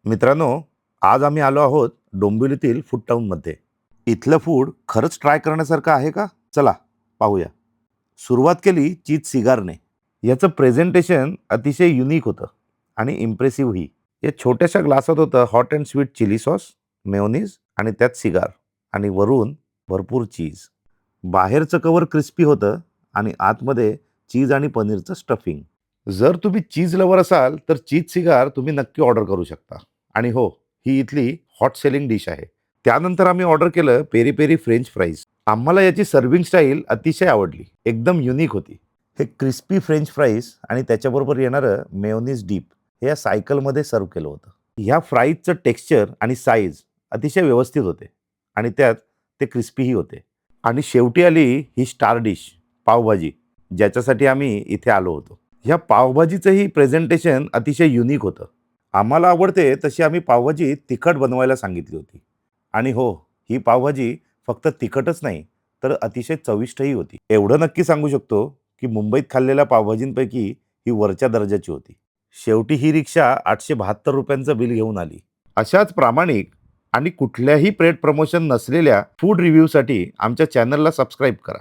मित्रांनो, आज आम्ही आलो आहोत डोंबिवलीतील फूड टाऊनमध्ये. इथलं फूड खरंच ट्राय करण्यासारखं आहे का? चला पाहूया. सुरुवात केली चीज सिगारने. याचं प्रेझेंटेशन अतिशय युनिक होतं आणि इम्प्रेसिव्हही. या छोट्याशा ग्लासात होतं hot and sweet chilli sauce, mayonnaise आणि त्यात सिगार आणि वरून भरपूर चीज. बाहेरचं कव्हर क्रिस्पी होतं आणि आतमध्ये चीज आणि पनीरचं स्टफिंग. जर तुम्ही चीज लवर असाल तर चीज सिगार तुम्ही नक्की ऑर्डर करू शकता. आणि हो, ही इथली हॉट सेलिंग डिश आहे. त्यानंतर आम्ही ऑर्डर केलं पेरी पेरी फ्रेंच फ्राईज. आम्हाला याची सर्व्हिंग स्टाईल अतिशय आवडली. एकदम युनिक होती. हे क्रिस्पी फ्रेंच फ्राईज आणि त्याच्याबरोबर येणारं मेयोनीज डीप हे या सायकलमध्ये सर्व केलं होतं. ह्या फ्राईजचं टेक्स्चर आणि साईज अतिशय व्यवस्थित होते आणि त्यात ते क्रिस्पीही होते. आणि शेवटी आली ही स्टार डिश, पावभाजी, ज्याच्यासाठी आम्ही इथे आलो होतो. ह्या पावभाजीचंही प्रेझेंटेशन अतिशय युनिक होतं. आम्हाला आवडते तशी आम्ही पावभाजी तिखट बनवायला सांगितली होती. आणि हो, ही पावभाजी फक्त तिखटच नाही, तर अतिशय चविष्टही होती. एवढं नक्की सांगू शकतो, की मुंबईत खाल्लेल्या पावभाजींपैकी ही वरच्या दर्जाची होती. शेवटी ही रिक्षा ₹872 बिल घेऊन आली. अशाच प्रामाणिक आणि कुठल्याही पेड प्रमोशन नसलेल्या फूड रिव्ह्यूसाठी आमच्या चॅनलला सबस्क्राईब करा.